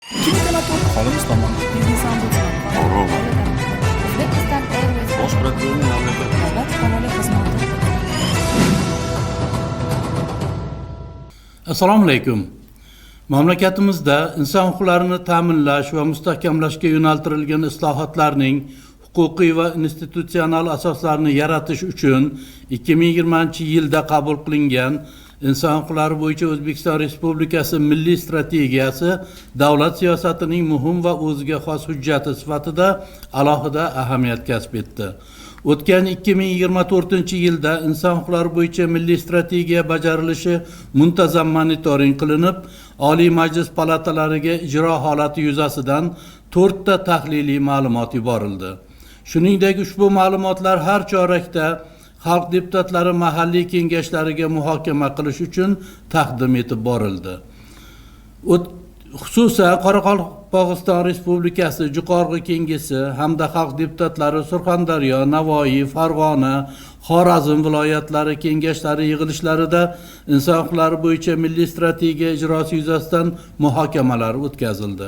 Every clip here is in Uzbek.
Xonimiz tomon. To'g'ri. Uzbekistan Airways Bosh prokurorning mamlakat davlat fuqarolik xizmati. Assalomu alaykum. Mamlakatimizda inson huquqlarini ta'minlash va mustahkamlashga yo'naltirilgan islohotlarning huquqiy va institutsional asoslarini yaratish uchun 2020-yilda qabul qilingan inson huquqlari bo'yicha O'zbekiston Respublikasi milliy strategiyasi davlat siyosatining muhim va o'ziga xos hujjati sifatida alohida ahamiyat kasb etdi. O'tgan 2024-yilda inson huquqlari bo'yicha milliy strategiya bajarilishi muntazam monitoring qilinib, Oliy Majlis palatalariga ijro holati yuzasidan 4 ta tahliliy ma'lumot yuborildi. Shuningdek, ushbu ma'lumotlar har chorakda xalq deputatlari mahalliy kengashlariga muhokama qilish uchun taqdim etib borildi. Xususan Qoraqalpog'iston Respublikasi Juqorg'i Kengesi hamda xalq deputatlari Surxondaryo, Navoiy, Farg'ona, Xorazm viloyatlari kengashlari yig'ilishlarida inson huquqlari bo'yicha milliy strategiya ijrosi yuzasidan muhokamalar o'tkazildi.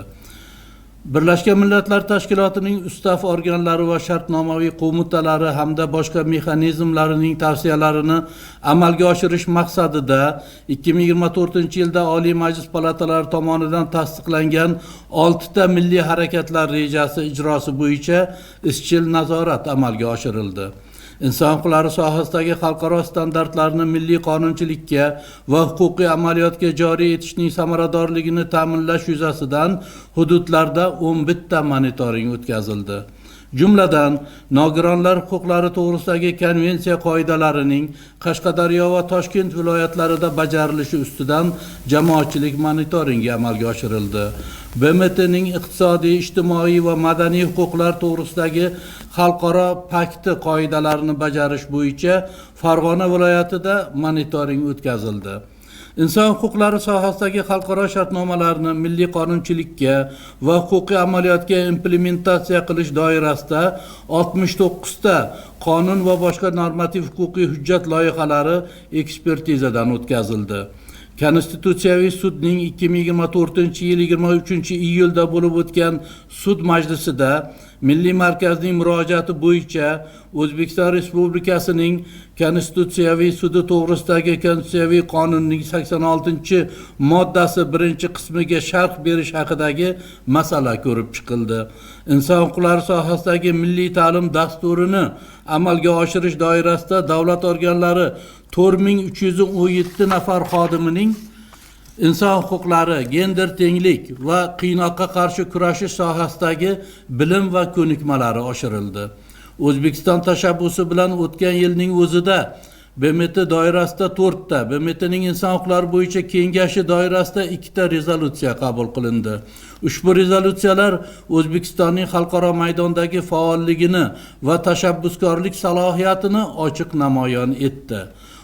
Birlashgan Millatlar Tashkilotining ustav organlari va shartnomaviy qo'mitalari hamda boshqa mexanizmlarining tavsiyalarini amalga oshirish maqsadida 2024-yilda Oliy Majlis palatalari tomonidan tasdiqlangan 6 ta milliy harakatlar rejasi ijrosi bo'yicha izchil nazorat amalga oshirildi. Inson huquqlari sohasidagi xalqaro standartlarni milliy qonunchilikka va huquqiy amaliyotga joriy etishning samaradorligini ta'minlash yuzasidan hududlarda 11 ta monitoring o'tkazildi. Jumladan, nogironlar huquqlari to'g'risidagi konvensiya qoidalarining Qashqadaryo va Toshkent viloyatlarida bajarilishi ustidan jamoatchilik monitoringi amalga oshirildi. BMTning iqtisodiy, ijtimoiy va madaniy huquqlar to'g'risidagi xalqaro pakti qoidalarini bajarish bo'yicha Farg'ona viloyatida monitoring o'tkazildi. Inson huquqlari sohasidagi xalqaro shartnomalarni milliy qonunchilikka va huquqiy amaliyotga implementatsiya qilish doirasida 69 ta qonun va boshqa normativ huquqiy hujjat loyihalari ekspertizadan o'tkazildi. Konstitutsiyaviy sudning 2024-yil 23-iyulda bo'lib o'tgan sud majlisida Milliy markazning murojaati bo'yicha O'zbekiston Respublikasining Konstitutsiyaviy sudi to'g'risidagi Konstitutsiyaviy qonunning 86-moddasi 1-qismiga sharh berish haqidagi masala ko'rib chiqildi. Inson huquqlari sohasidagi milliy ta'lim dasturini amalga oshirish doirasida davlat organlari 4317 nafar xodimining inson huquqlari, gender tenglik va qiynoqqa qarshi kurashish sohasidagi bilim va ko'nikmalari oshirildi. O'zbekiston tashabbusi bilan o'tgan yilning o'zida BMT doirasida 4 ta, BMTning inson huquqlari bo'yicha kengashi doirasida 2 ta rezolyutsiya qabul qilindi. Ushbu rezolyutsiyalar O'zbekistonning xalqaro maydondagi faolligini va tashabbuskorlik salohiyatini ochiq namoyon etdi.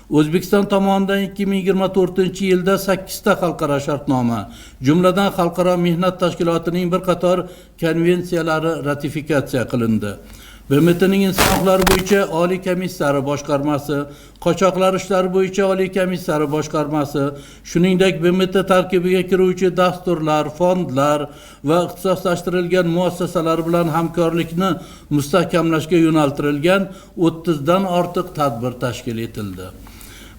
O'zbekiston tomonidan 2024-yilda 8 ta xalqaro shartnoma, jumladan Xalqaro mehnat tashkilotining bir qator konvensiyalari ratifikatsiya qilindi. BMTning inson huquqlari bo'yicha Oliy komissari boshqarmasi, qochoqlar ishlari bo'yicha Oliy komissari boshqarmasi, shuningdek BMT tarkibiga kiruvchi dasturlar, fondlar va ixtisoslashtirilgan muassasalar bilan hamkorlikni mustahkamlashga yo'naltirilgan 30 dan ortiq tadbir tashkil etildi.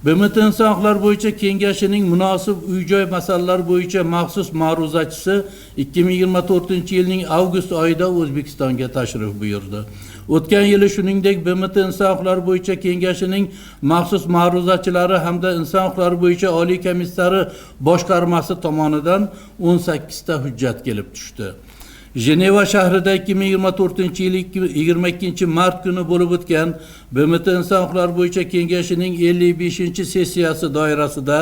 BMT inson huquqlari bo'yicha kengashining munosib uy-joy masalalari bo'yicha maxsus ma'ruzachisi 2024-yilning avgust oyida O'zbekistonga tashrif buyurdi. O'tgan yili shuningdek BMT inson huquqlari bo'yicha kengashining maxsus ma'ruzachilari hamda inson huquqlari bo'yicha Oliy komissari boshqarmasi tomonidan 18 ta hujjat kelib tushdi. Jeneva shahrida 2024-yil 22-mart kuni bo'lib o'tgan BMT inson huquqlari bo'yicha kengashining 55-sessiyasi doirasida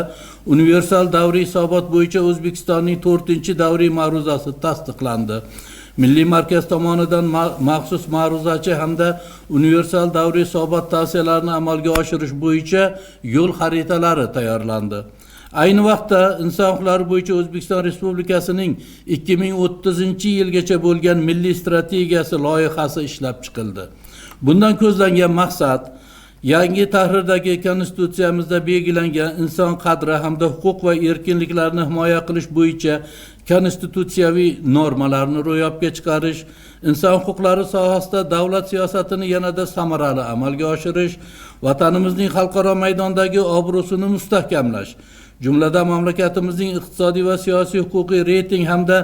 universal davriy hisobot bo'yicha O'zbekistonning 4-davriy ma'ruzasi tasdiqlandi. Milliy markaz tomonidan maxsus ma'ruzachi hamda universal davriy hisobot tavsiyalarini amalga oshirish bo'yicha yo'l xaritalari tayyorlandi. Ayni vaqtda inson huquqlari bo'yicha O'zbekiston Respublikasining 2030-yilgacha bo'lgan milliy strategiyasi loyihasi ishlab chiqildi. Bundan ko'zlangan maqsad yangi tahrirdagi konstitutsiyamizda belgilangan inson qadri hamda huquq va erkinliklarni himoya qilish bo'yicha konstitutsiyaviy normalarni ro'yobga chiqarish, inson huquqlari sohasida davlat siyosatini yanada samarali amalga oshirish, vatanimizning xalqaro maydondagi obro'sini mustahkamlash, jumladan mamlakatimizning iqtisodiy va siyosiy huquqiy reyting hamda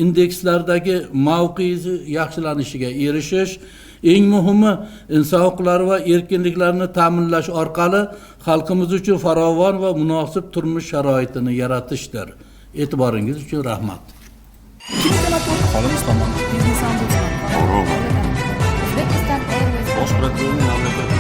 indekslardagi mavqesi yaxshilanishiga erishish, eng muhimi inson huquqlari va erkinliklarini ta'minlash orqali xalqimiz uchun farovon va munosib turmush sharoitini yaratishdir. E'tiboringiz uchun rahmat. Aholimiz tomonidan Business Ombudsman. O'rolov. Uzbekistan Airways. Bosh prokurorning navbatdagi